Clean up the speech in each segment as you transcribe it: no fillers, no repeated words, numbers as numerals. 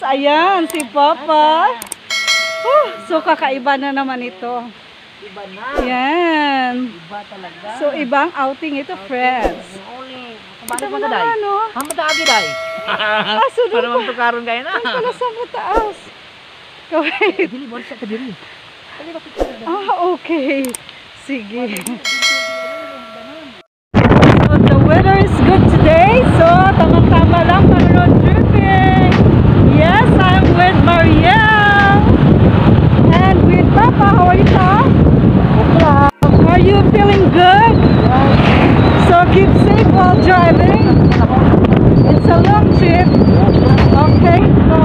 Ayan, si Papa. So, kakaiba na naman ito. Iba na. Ayan. Iba talaga. So, ibang outing ito, friends. Ito mo naman, no? Ang mataagi, day. Sunod Para magtukaroon kayo na. Ay, pala sa mataas. Wait. Dili, balik sa kadiri. Okay. Sige. So, the weather is good today. So, tamang-tama lang para road tripping. Yes, I'm with Marielle. And with Papa. How are you, Tom? Are you feeling good? So, keep safe while driving. It's a long trip. Okay, so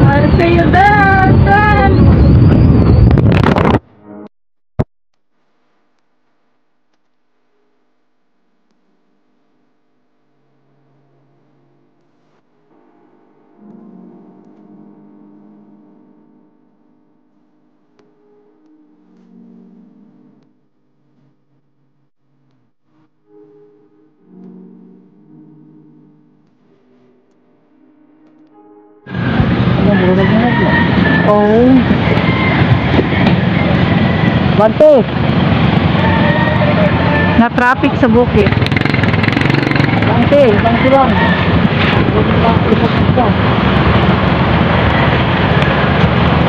I'll see you there then. Oh. Bante. Na-traffic sa bukid. Bante, bante lang.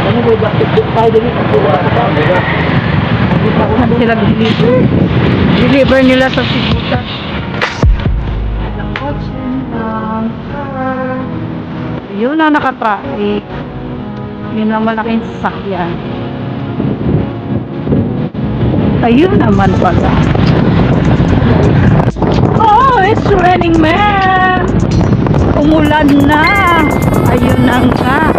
Ano ba bakit tayo dito? Saan sila deliver? Deliver nila sa Sibutan. Yun na naka-traffic. Yun ang malaking sasakyan. Ayun naman pala. Oh, it's raining, man! Umulan na! Ayun na nga.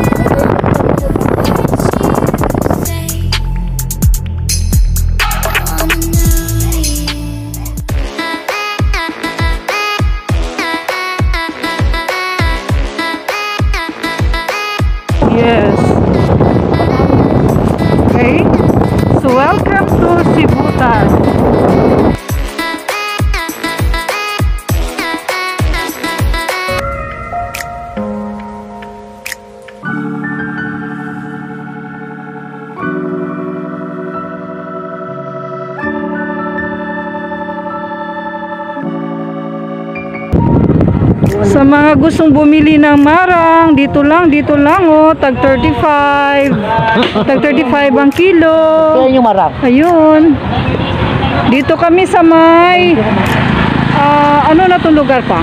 Yes. Okay. So welcome to Sibutan. Sa mga gustong bumili ng marang, dito lang oh, tag 35. Tag 35 ang kilo. Kaya yung marang. Ayun. Dito kami sa may ano na itong lugar pa?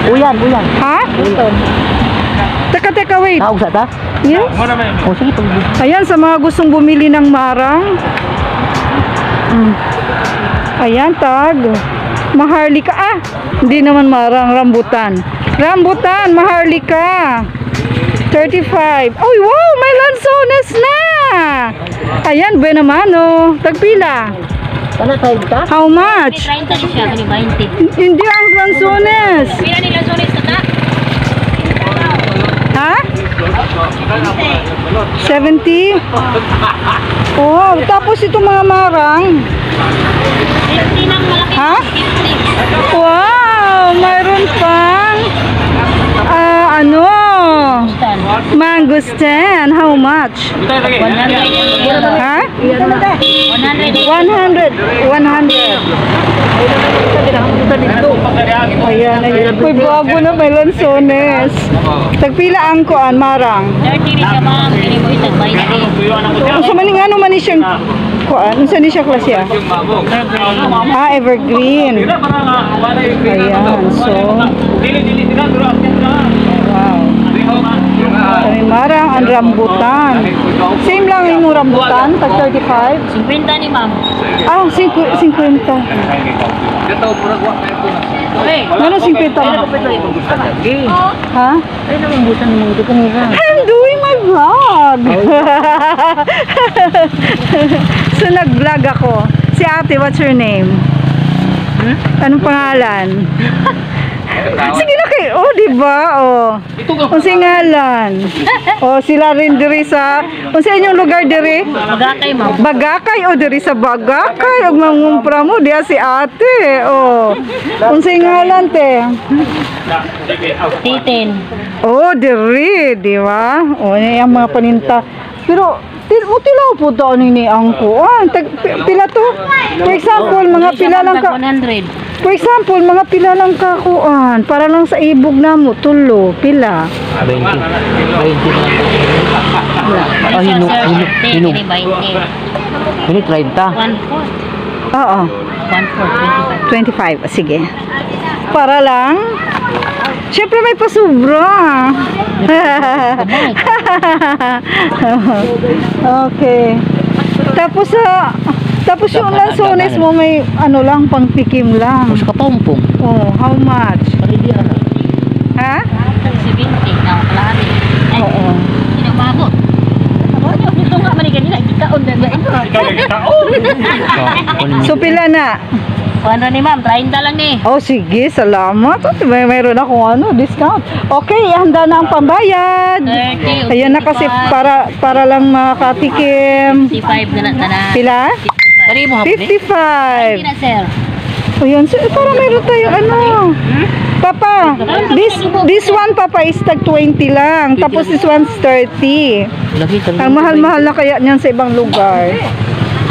Uyan. Ha? Teka, wait. Usat ha? Yes? O sige, Ayan, sa mga gustong bumili ng marang. Ayan, tag. Maharlika. Hindi naman marang, rambutan. Rambutan, Maharlika. 35. Oh, wow, may lansones na. Ayan, buena mano. Tagpila. Ano tayo dito? How much? 30 siya, 20. Hindi ang lansones. Pila ni lansones na? Ha? 70? Oh, tapos itong mga marang. 50 ng malaki. Ha? Wow, mayroon pang ano? Mangosteen. How much? 100. Ha? 100. 100. Ayan. Uy, bago na may lansones. Tagpila ang kuan, marang. 30 ni siya ma'am. Kini mo itag 20. Unsa man ni ano man ni siyang kuan? Unsa ni siya klasya? Evergreen. Ayan, so wow. Ay, marang ang rambutan. Same lang yung rambutan, tag 35. 50 ni ma'am. 50. Meron 50 na. Ha? Ay, namambutan mo ito kanina. I'm doing my vlog. So, nag-vlog ako. Si ate, what's your name? Anong pangalan? Sige na kayo. Oh, diba? Oh. Unsay ngalan? Oh, sila rin diri sa... Unsay inyong lugar diri? Bagakay ma'am. Bagakay o diri sa Bagakay. Og mangumpra mo diya si ate. Oh. Unsay ngalan te? Titin. Oh, diri, di ba? Oh, yan ang mga paninta. Pero tilaw po to ni angko. Pila to? For example, mga pila lang ka. 100. For example, mga pila lang ka kuan. Para lang sa ibog na mo, tulo, pila. 20. 20 na. Ay, hinog. Ini 20. Ini 30. 1/4. Oo. 1/4, 25. 25. Sige. Para lang. Siyempre may pasubra. Okay. Tapos yung lansones mo may ano lang, pangtikim lang. Tapos kapompong. Oh, how much? Ha? 70 na kalahati. Ay, Oo. inababot. Ito nga man ganila gikaon din ba ito? So pila na? Kuan ni ma'am, 30 lang ni. Oh, sige, salamat. Mayroon akong discount. Okay, handa na ang pambayad. 30. Ayan na kasi para lang makatikim. 55 na tanan. Pila? Kani mo hapon eh? 55. Hindi na sir. Ayan, so, para meron tayo Papa, this one Papa is tag 20 lang. Tapos this one's 30. Lagi ka. Ang mahal-mahal na kaya niyan sa ibang lugar.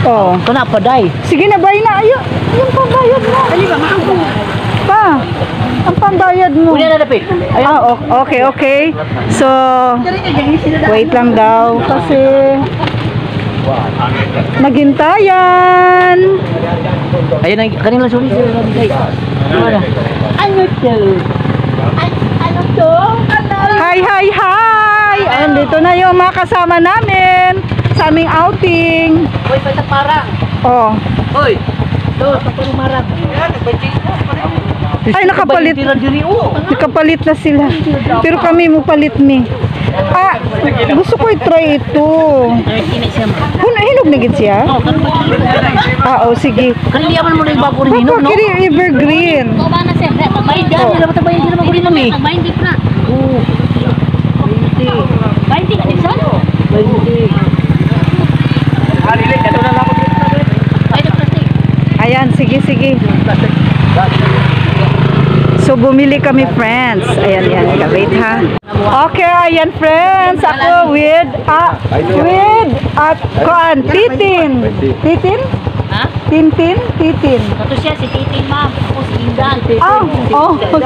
Oh. Kana pa day. Sige na, bay na. Ayun, yung pambayad mo. Pa, ang pambayad mo. Kuya na dapit. Okay. So, wait lang daw kasi naghintayan. Ayun ang kanila sorry. Ano to? Ano to? Hi! Andito na yung mga kasama namin sa aming outing. Hoy, pa parang. Oh. Hoy. Do, sa parumarang. Ay, nakapalit. Nakapalit na sila. Pero kami mo palit ni. Gusto ko i-try ito. 30 na siya ma'am. Hinog na gid siya? Oh, karon Sige. Kaliyaman mo na yung bago rin hinog, no? Kiri evergreen. ko ba na sir? Tabayad Yan, yan. hindi naman tabayan din naman ko rin mami. Tabayad din na. Oo. 20 ka din sa? 20. Ay, na plastic. Ayan, sige. So, bumili kami, friends. Ayan. Wait, ha? Okay, ayan, friends. Ako with Titin. Titin? Ha? Titin? Ito siya si Titin ma'am. Ako si Indan.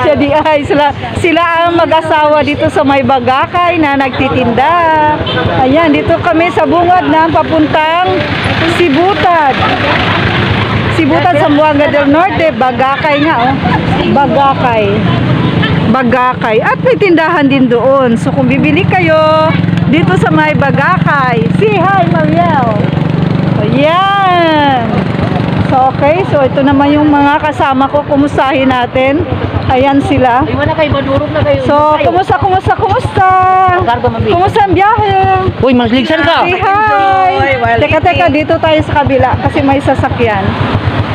Siya di ay. Sila ang mag-asawa dito sa may Bagakay na nagtitinda. Ayan, dito kami sa bungad ng papuntang Sibutad. Sibutad, Zamboanga del Norte. Bagakay nga, oh. Bagakay. At may tindahan din doon. So, kung bibili kayo dito sa may Bagakay, say hi, Mariel. Ayan. So, okay. So, ito naman yung mga kasama ko. Kumustahin natin. Ayan sila. Iwan na kayo, madurog na kayo. So, kumusta? Karga, mami. Kumusta ang biyahe? Uy, masligsan ka. Say hi. Teka, dito tayo sa kabila kasi may sasakyan.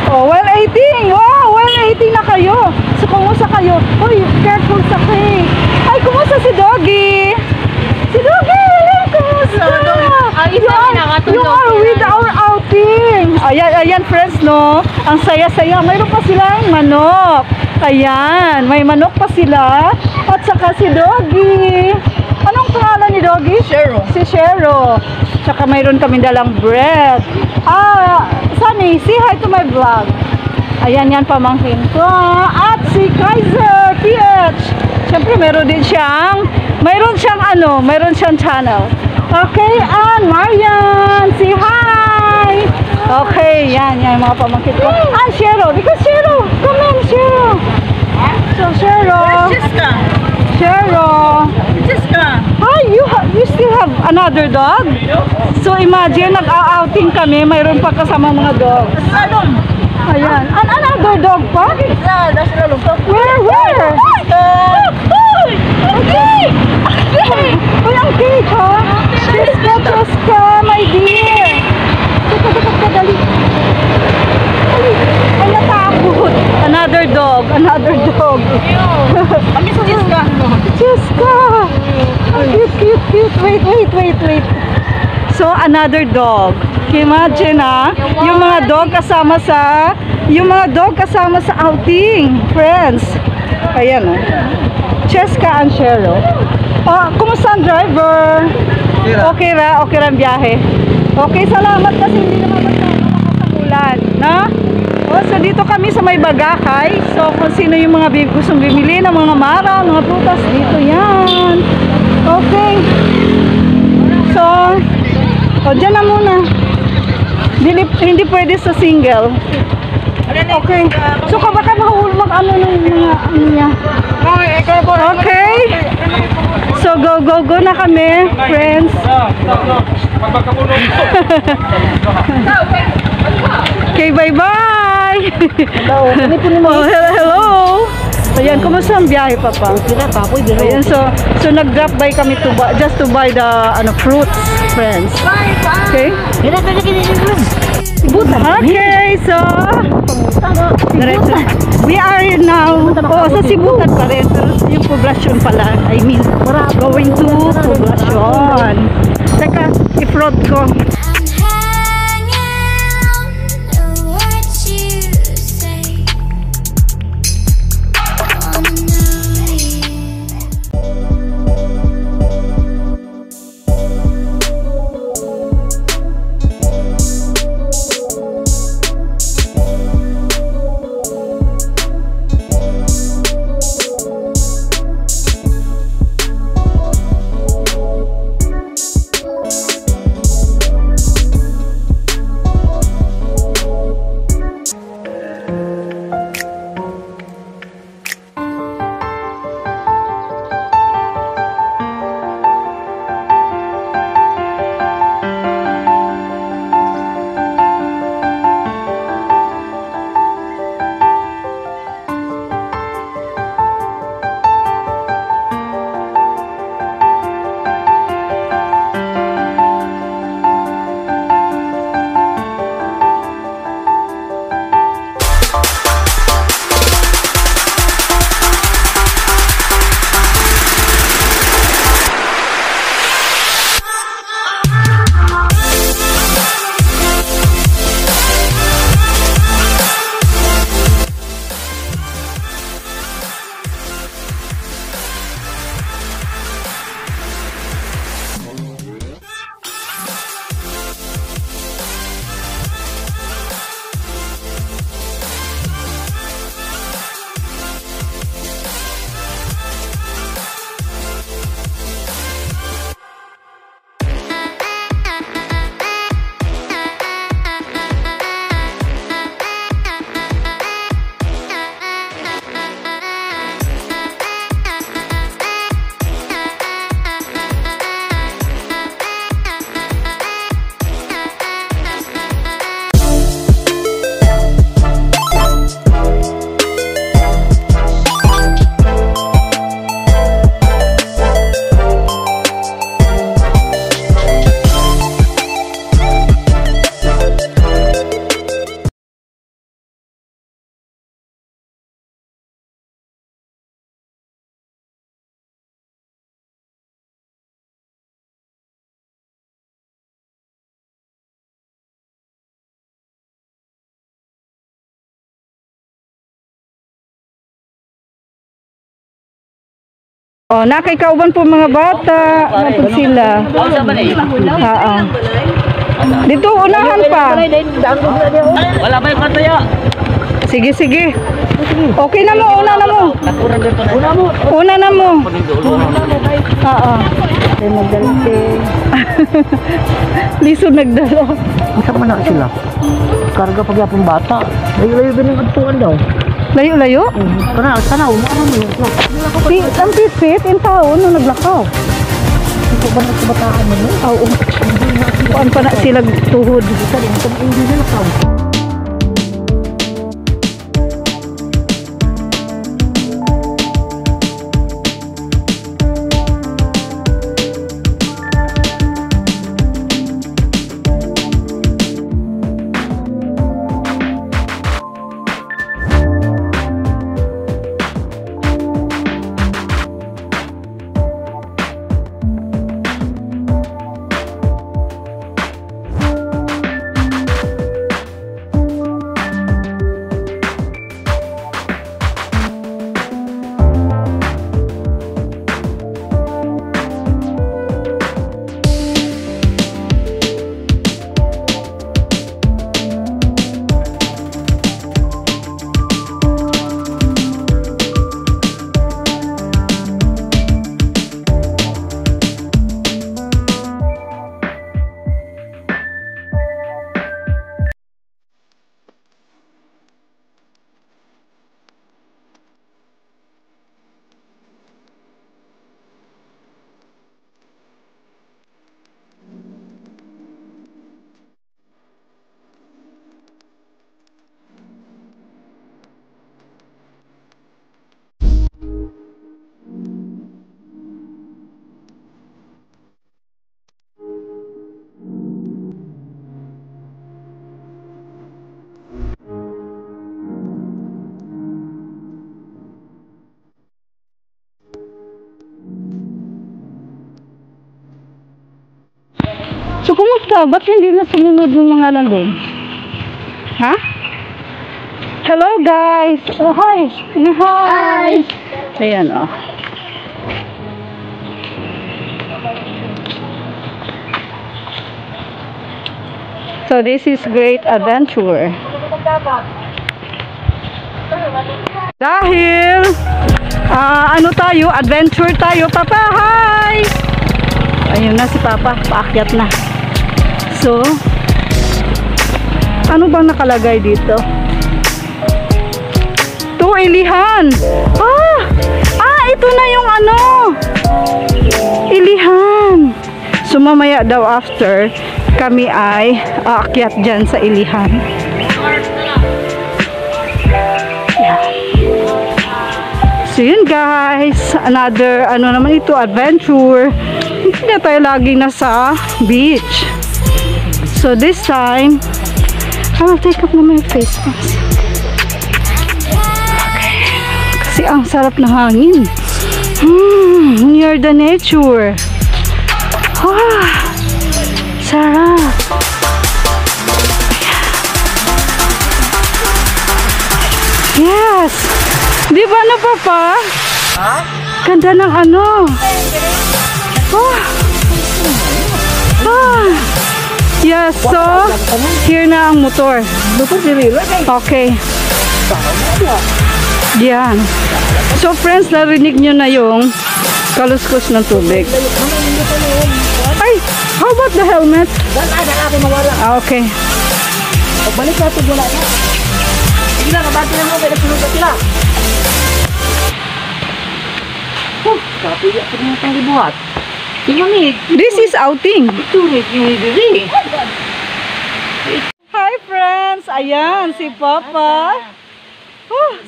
Oh, while eating. Wow, while eating na kayo. So, kumusta kayo? Uy, careful sa cake. Ay, kumusta si Doggy? Kumusta? You are with our outing. Ayan, friends, no? Ang saya-saya. Mayroon pa silang manok. Ayan, may manok pa sila. At saka si Doggy. Anong pangalan ni Doggy? Shero. Si Shero. Tsaka mayroon kami dalang bread. Sunny, say hi to my vlog. Ayan, yan pamangkin ko. At si Kaiser PH. Siyempre, mayroon siyang channel. Okay, and Marian, say hi. Okay, yan yung mga pamangkin ko. Shero, because Shero, come on, Shero. So, Shero. Hi, you still have another dog? So, imagine, nag-outing kami, mayroon pa kasama mga dogs. Ayan. Another dog pa? Where? Okay. Uy, ang cake, ha? Cheska, my dear. Teka, dali. Ay, natakot. Another dog. Cheska. Cute. Wait. So, another dog. Imagine, yung mga dog kasama sa outing, friends. Ayan, Cheska and Shero. Kumusta ang driver? Okay ra ang biyahe. Okay, salamat kasi hindi naman makakagulan, no? So dito kami sa may Bagakay. So kung sino yung mga gustong bumili ng mga mara, mga prutas, dito yan. Okay. So, dyan na muna. Hindi pwede sa single. Okay. So baka mahulog ano ng mga ano niya. Okay. So go na kami, friends. Okay, bye-bye. Hello. Ayan, kumusta ang biyahe, Papa? Ayan, so nag-drop by kami just to buy the fruits, friends. Okay? Okay, so we are now sa Sibutan pa rin, pero yung poblasyon pala, I mean, going to poblasyon. Teka, i-front ko. Nakay kauban po mga bata. Napod sila. Dito, unahan pa. Wala ba yung kanto ya? Sige. Okay na mo, una na mo. Lisod nagdala. Isa man na sila. Karga pag yapong bata. Layo-layo din yung agtuan daw. Layo-layo? Sana, umaano mo yun. Ang pisit, in taon, nung naglakaw. Ito ba na kabataan mo? Oo. Kuan pa na sila tuhod. Hindi nila kaw. So, kumusta? Ba't hindi na sumunod yung mga nandun? Ha? Hello, guys! Oh, hi! Hi! Ayan, oh. So, this is Great Adventure. Dahil, ano tayo? Adventure tayo. Papa, hi! Ayun na si Papa. Paakyat na. So, ano bang nakalagay dito? To Ilihan. Ito na yung ano. Ilihan. So, mamaya daw after, kami ay aakyat dyan sa Ilihan. Yeah. So, yun guys. Another, ano naman ito, adventure. Hindi na tayo laging nasa beach. So, this time, I will take up na my face mask. Okay. Kasi ang sarap na hangin. Near the nature. Sarap. Yes. Di ba na, Papa? Ganda ng ano. Yes, so here na ang motor. Okay. Yan. So friends, narinig nyo na yung kaluskos ng tubig. Ay, how about the helmet? Okay. Pagbalik natin wala na. Sige na, kabati na mo, kaya nagsunod na sila. Kapiyak ko na itong libuhat. This is outing. Ito, diri. Hi friends! Ayan, si Papa.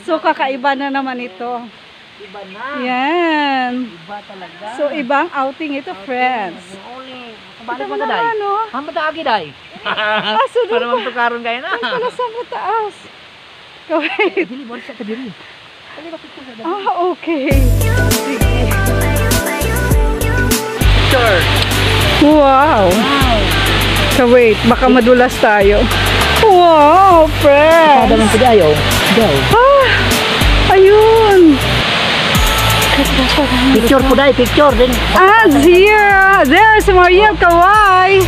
So kakaiba na naman ito. Iba na. Yan. Iba talaga. So ibang outing ito, friends. Kabalik mo Ito na, Day. naman, oh. Hamba ta agi, Day. So doon Para pa. magtukaroon kayo na. Ay, pala sa mataas. Wait. Dili, balik sa kadiri. Dali, bakit ko sa dali? Okay. Sige. Sure. Wow. So wait, baka madulas tayo. Wow, friends. Kada man pwede ayaw. Ayaw. Ayun. Picture po, Day. Picture din. Here. There's Mariel Kawai.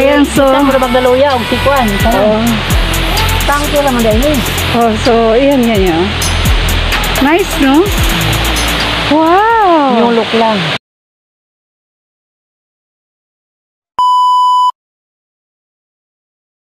Ayan, so. Saan mo na magdaluya? Ang sikwan. Tangko naman, Day. So, ayan, yan. Nice, no? Wow. Yung look lang.